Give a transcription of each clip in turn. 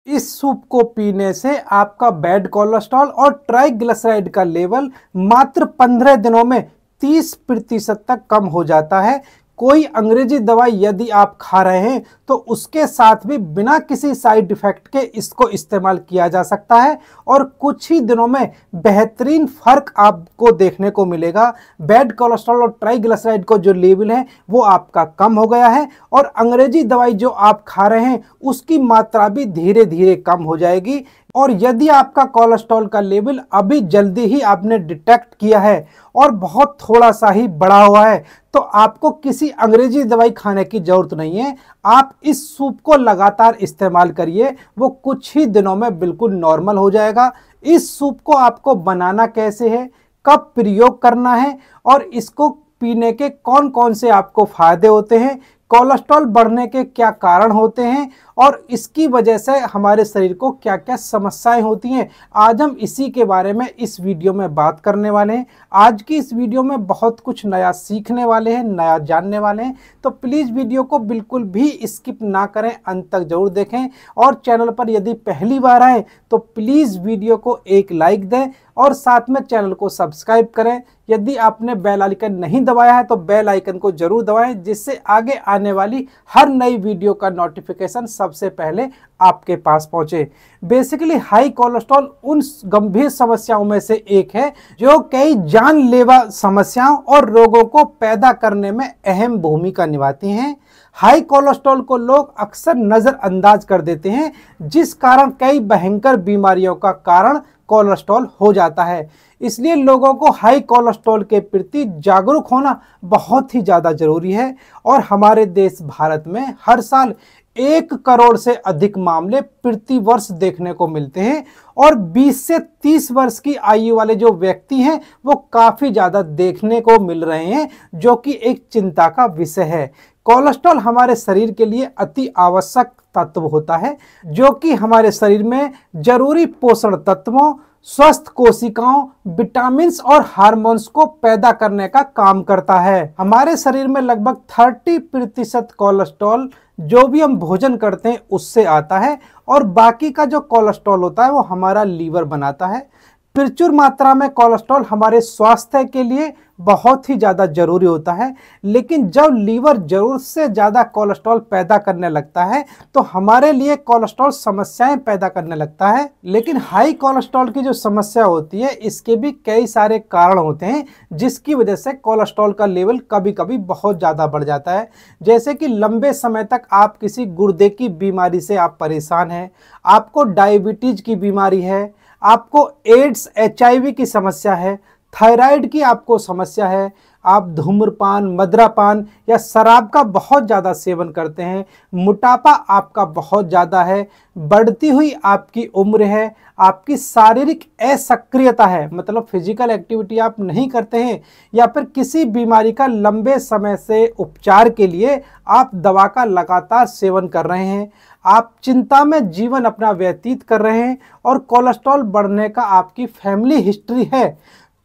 इस सूप को पीने से आपका बैड कोलेस्ट्रॉल और ट्राइग्लिसराइड का लेवल मात्र 15 दिनों में 30% तक कम हो जाता है। कोई अंग्रेजी दवाई यदि आप खा रहे हैं तो उसके साथ भी बिना किसी साइड इफेक्ट के इसको इस्तेमाल किया जा सकता है और कुछ ही दिनों में बेहतरीन फर्क आपको देखने को मिलेगा। बैड कोलेस्ट्रॉल और ट्राइग्लिसराइड को जो लेवल है वो आपका कम हो गया है और अंग्रेजी दवाई जो आप खा रहे हैं उसकी मात्रा भी धीरे धीरे कम हो जाएगी। और यदि आपका कोलेस्ट्रॉल का लेवल अभी जल्दी ही आपने डिटेक्ट किया है और बहुत थोड़ा सा ही बढ़ा हुआ है तो आपको किसी अंग्रेजी दवाई खाने की जरूरत नहीं है। आप इस सूप को लगातार इस्तेमाल करिए, वो कुछ ही दिनों में बिल्कुल नॉर्मल हो जाएगा। इस सूप को आपको बनाना कैसे है, कब प्रयोग करना है और इसको पीने के कौन कौन से आपको फायदे होते हैं, कोलेस्ट्रॉल बढ़ने के क्या कारण होते हैं और इसकी वजह से हमारे शरीर को क्या क्या समस्याएं होती हैं, आज हम इसी के बारे में इस वीडियो में बात करने वाले हैं। आज की इस वीडियो में बहुत कुछ नया सीखने वाले हैं, नया जानने वाले हैं, तो प्लीज़ वीडियो को बिल्कुल भी स्किप ना करें, अंत तक जरूर देखें। और चैनल पर यदि पहली बार आए तो प्लीज़ वीडियो को एक लाइक दें और साथ में चैनल को सब्सक्राइब करें। यदि आपने बेल आइकन नहीं दबाया है तो बेल आइकन को जरूर दबाएं, जिससे आगे आने वाली हर नई वीडियो का नोटिफिकेशन सबसे पहले आपके पास पहुंचे। बेसिकली हाई कोलेस्ट्रॉल उन गंभीर समस्याओं में से एक है जो कई जानलेवा समस्याओं और रोगों को पैदा करने में अहम भूमिका निभाती हैं। हाई कोलेस्ट्रॉल को लोग अक्सर नजरअंदाज कर देते हैं, जिस कारण कई भयंकर बीमारियों का कारण कोलेस्ट्रॉल हो जाता है। इसलिए लोगों को हाई कोलेस्ट्रॉल के प्रति जागरूक होना बहुत ही ज़्यादा जरूरी है। और हमारे देश भारत में हर साल 1 करोड़ से अधिक मामले प्रति वर्ष देखने को मिलते हैं और 20 से 30 वर्ष की आयु वाले जो व्यक्ति हैं वो काफ़ी ज़्यादा देखने को मिल रहे हैं, जो कि एक चिंता का विषय है। कोलेस्ट्रॉल हमारे शरीर के लिए अति आवश्यक तत्व होता है, जो कि हमारे शरीर में जरूरी पोषण तत्वों, स्वस्थ कोशिकाओं, विटामिन्स और हार्मोन्स को पैदा करने का काम करता है। हमारे शरीर में लगभग 30% कोलेस्ट्रॉल जो भी हम भोजन करते हैं उससे आता है और बाकी का जो कोलेस्ट्रॉल होता है वो हमारा लीवर बनाता है। प्रचुर मात्रा में कोलेस्ट्रॉल हमारे स्वास्थ्य के लिए बहुत ही ज़्यादा जरूरी होता है, लेकिन जब लीवर जरूरत से ज़्यादा कोलेस्ट्रॉल पैदा करने लगता है तो हमारे लिए कोलेस्ट्रॉल समस्याएं पैदा करने लगता है। लेकिन हाई कोलेस्ट्रॉल की जो समस्या होती है इसके भी कई सारे कारण होते हैं, जिसकी वजह से कोलेस्ट्रॉल का लेवल कभी कभी बहुत ज़्यादा बढ़ जाता है। जैसे कि लंबे समय तक आप किसी गुर्दे की बीमारी से आप परेशान हैं, आपको डायबिटीज की बीमारी है, आपको एड्स HIV की समस्या है, थायराइड की आपको समस्या है, आप धूम्रपान, मदिरापान या शराब का बहुत ज़्यादा सेवन करते हैं, मोटापा आपका बहुत ज़्यादा है, बढ़ती हुई आपकी उम्र है, आपकी शारीरिक असक्रियता है, मतलब फिजिकल एक्टिविटी आप नहीं करते हैं, या फिर किसी बीमारी का लंबे समय से उपचार के लिए आप दवा का लगातार सेवन कर रहे हैं, आप चिंता में जीवन अपना व्यतीत कर रहे हैं और कोलेस्ट्रॉल बढ़ने का आपकी फैमिली हिस्ट्री है,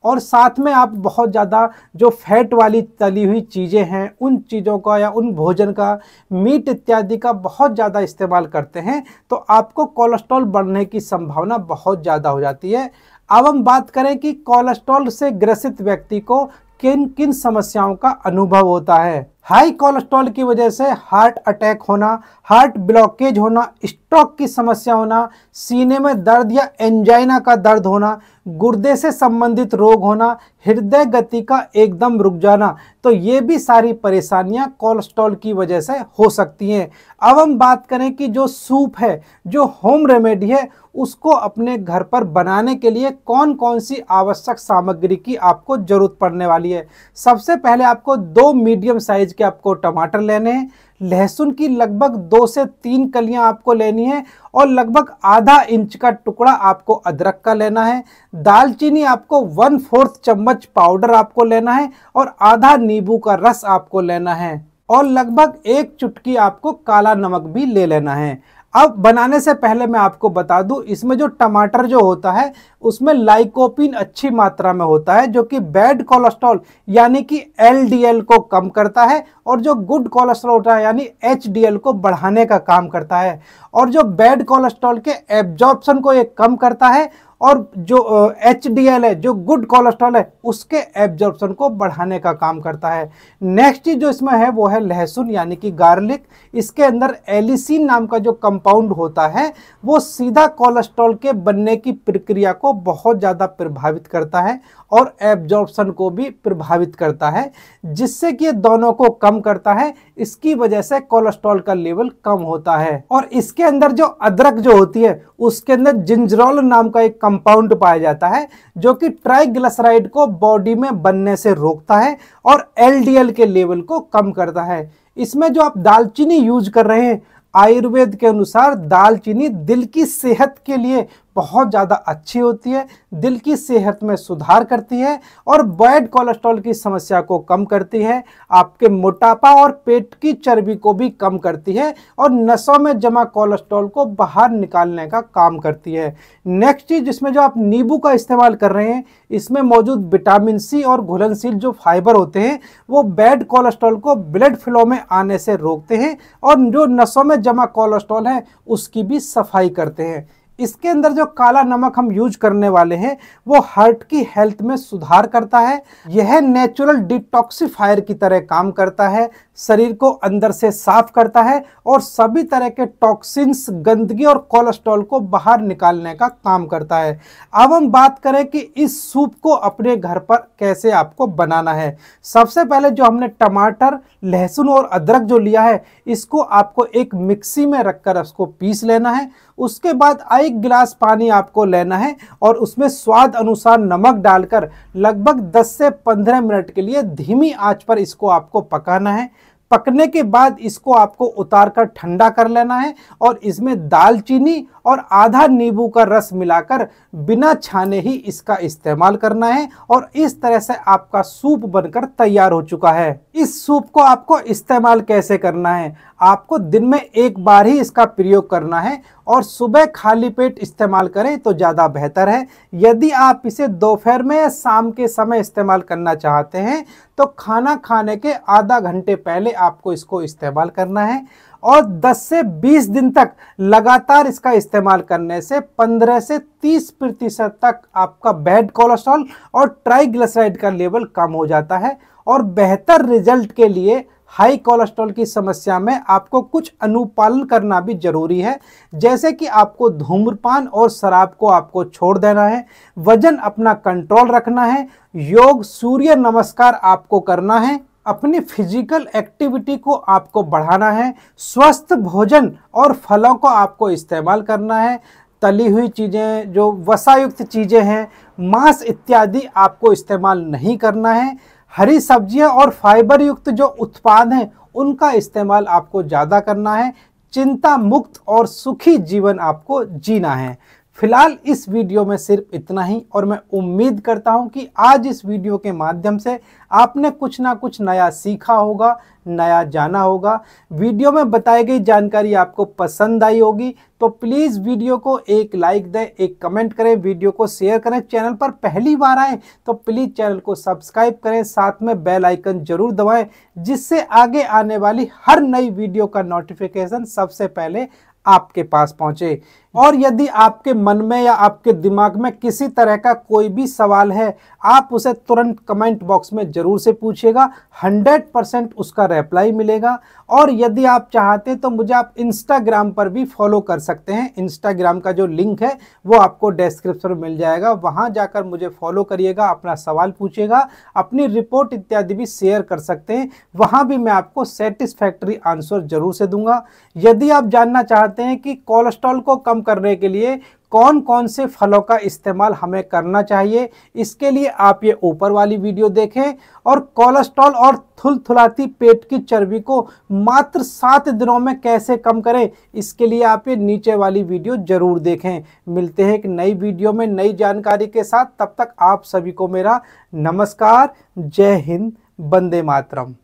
और साथ में आप बहुत ज़्यादा जो फैट वाली तली हुई चीज़ें हैं उन चीज़ों का या उन भोजन का, मीट इत्यादि का बहुत ज़्यादा इस्तेमाल करते हैं, तो आपको कोलेस्ट्रॉल बढ़ने की संभावना बहुत ज़्यादा हो जाती है। अब हम बात करें कि कोलेस्ट्रॉल से ग्रसित व्यक्ति को किन किन समस्याओं का अनुभव होता है। हाई कोलेस्ट्रॉल की वजह से हार्ट अटैक होना, हार्ट ब्लॉकेज होना, स्ट्रोक की समस्या होना, सीने में दर्द या एंजाइना का दर्द होना, गुर्दे से संबंधित रोग होना, हृदय गति का एकदम रुक जाना, तो ये भी सारी परेशानियां कोलेस्ट्रॉल की वजह से हो सकती हैं। अब हम बात करें कि जो सूप है, जो होम रेमेडी है, उसको अपने घर पर बनाने के लिए कौन कौन सी आवश्यक सामग्री की आपको जरूरत पड़ने वाली है। सबसे पहले आपको 2 मीडियम साइज के आपको टमाटर लेने हैं, लहसुन की लगभग 2 से 3 कलियां आपको लेनी है और लगभग आधा इंच का टुकड़ा आपको अदरक का लेना है। दालचीनी आपको 1/4 चम्मच पाउडर आपको लेना है और आधा नींबू का रस आपको लेना है और लगभग 1 चुटकी आपको काला नमक भी ले लेना है। अब बनाने से पहले मैं आपको बता दूं, इसमें जो टमाटर जो होता है उसमें लाइकोपीन अच्छी मात्रा में होता है, जो कि बैड कोलेस्ट्रॉल यानी कि एलडीएल को कम करता है और जो गुड कोलेस्ट्रॉल होता है यानी एचडीएल को बढ़ाने का काम करता है, और जो बैड कोलेस्ट्रॉल के एब्जॉर्प्शन को ये कम करता है, और जो एचडीएल है जो गुड कोलेस्ट्रॉल है उसके एब्जॉर्प्शन को बढ़ाने का काम करता है। नेक्स्ट चीज जो इसमें है वो है लहसुन यानी कि गार्लिक। इसके अंदर एलिसिन नाम का जो कंपाउंड होता है वो सीधा कोलेस्ट्रॉल के बनने की प्रक्रिया को बहुत ज़्यादा प्रभावित करता है और एब्जॉर्प्शन को भी प्रभावित करता है, जिससे कि ये दोनों को कम करता है। इसकी वजह से कोलेस्ट्रॉल का लेवल कम होता है। और इसके अंदर जो अदरक जो होती है उसके अंदर जिंजरोल नाम का एक कंपाउंड पाया जाता है, जो कि ट्राइग्लिसराइड को बॉडी में बनने से रोकता है और एलडीएल के लेवल को कम करता है। इसमें जो आप दालचीनी यूज कर रहे हैं, आयुर्वेद के अनुसार दालचीनी दिल की सेहत के लिए बहुत ज़्यादा अच्छी होती है, दिल की सेहत में सुधार करती है और बैड कोलेस्ट्रॉल की समस्या को कम करती है, आपके मोटापा और पेट की चर्बी को भी कम करती है और नसों में जमा कोलेस्ट्रॉल को बाहर निकालने का काम करती है। नेक्स्ट चीज़, जिसमें जो आप नींबू का इस्तेमाल कर रहे हैं, इसमें मौजूद विटामिन सी और घुलनशील जो फाइबर होते हैं वो बैड कोलेस्ट्रॉल को ब्लड फ्लो में आने से रोकते हैं और जो नसों में जमा कोलेस्ट्रॉल है उसकी भी सफाई करते हैं। इसके अंदर जो काला नमक हम यूज करने वाले हैं वो हार्ट की हेल्थ में सुधार करता है। यह नेचुरल डिटॉक्सिफायर की तरह काम करता है, शरीर को अंदर से साफ करता है और सभी तरह के टॉक्सिन्स, गंदगी और कोलेस्ट्रॉल को बाहर निकालने का काम करता है। अब हम बात करें कि इस सूप को अपने घर पर कैसे आपको बनाना है। सबसे पहले जो हमने टमाटर, लहसुन और अदरक जो लिया है, इसको आपको एक मिक्सी में रखकर उसको पीस लेना है। उसके बाद 1 गिलास पानी आपको लेना है और उसमें स्वाद अनुसार नमक डालकर लगभग 10 से 15 मिनट के लिए धीमी आंच पर इसको आपको पकाना है। पकने के बाद इसको आपको उतार कर ठंडा कर लेना है और इसमें दालचीनी और आधा नींबू का रस मिलाकर बिना छाने ही इसका इस्तेमाल करना है और इस तरह से आपका सूप बनकर तैयार हो चुका है। इस सूप को आपको इस्तेमाल कैसे करना है? आपको दिन में 1 बार ही इसका प्रयोग करना है और सुबह खाली पेट इस्तेमाल करें तो ज़्यादा बेहतर है। यदि आप इसे दोपहर में या शाम के समय इस्तेमाल करना चाहते हैं तो खाना खाने के आधा घंटे पहले आपको इसको इस्तेमाल करना है और 10 से 20 दिन तक लगातार इसका इस्तेमाल करने से 15 से 30% तक आपका बैड कोलेस्ट्रॉल और ट्राइग्लिसराइड का लेवल कम हो जाता है। और बेहतर रिजल्ट के लिए हाई कोलेस्ट्रॉल की समस्या में आपको कुछ अनुपालन करना भी जरूरी है, जैसे कि आपको धूम्रपान और शराब को आपको छोड़ देना है, वजन अपना कंट्रोल रखना है, योग, सूर्य नमस्कार आपको करना है, अपनी फिजिकल एक्टिविटी को आपको बढ़ाना है, स्वस्थ भोजन और फलों को आपको इस्तेमाल करना है, तली हुई चीज़ें, जो वसायुक्त चीज़ें हैं, मांस इत्यादि आपको इस्तेमाल नहीं करना है, हरी सब्जियां और फाइबर युक्त जो उत्पाद हैं उनका इस्तेमाल आपको ज़्यादा करना है, चिंता मुक्त और सुखी जीवन आपको जीना है। फिलहाल इस वीडियो में सिर्फ इतना ही और मैं उम्मीद करता हूं कि आज इस वीडियो के माध्यम से आपने कुछ ना कुछ नया सीखा होगा, नया जाना होगा। वीडियो में बताई गई जानकारी आपको पसंद आई होगी तो प्लीज़ वीडियो को एक लाइक दें, एक कमेंट करें, वीडियो को शेयर करें। चैनल पर पहली बार आएँ तो प्लीज़ चैनल को सब्सक्राइब करें, साथ में बेल आइकन जरूर दबाएं, जिससे आगे आने वाली हर नई वीडियो का नोटिफिकेशन सबसे पहले आपके पास पहुंचे। और यदि आपके मन में या आपके दिमाग में किसी तरह का कोई भी सवाल है, आप उसे तुरंत कमेंट बॉक्स में ज़रूर से पूछिएगा, 100% उसका रिप्लाई मिलेगा। और यदि आप चाहते हैं तो मुझे आप इंस्टाग्राम पर भी फॉलो कर सकते हैं। इंस्टाग्राम का जो लिंक है वो आपको डिस्क्रिप्शन में मिल जाएगा, वहाँ जाकर मुझे फॉलो करिएगा, अपना सवाल पूछिएगा, अपनी रिपोर्ट इत्यादि भी शेयर कर सकते हैं, वहाँ भी मैं आपको सेटिस्फैक्ट्री आंसर जरूर से दूंगा। यदि आप जानना चाहते हैं कि कोलेस्ट्रॉल को कम करने के लिए कौन कौन से फलों का इस्तेमाल हमें करना चाहिए, इसके लिए आप ये ऊपर वाली वीडियो देखें। और कोलेस्ट्रॉल और थुलथुलाती पेट की चर्बी को मात्र 7 दिनों में कैसे कम करें, इसके लिए आप ये नीचे वाली वीडियो जरूर देखें। मिलते हैं एक नई वीडियो में नई जानकारी के साथ, तब तक आप सभी को मेरा नमस्कार, जय हिंद, वंदे मातरम।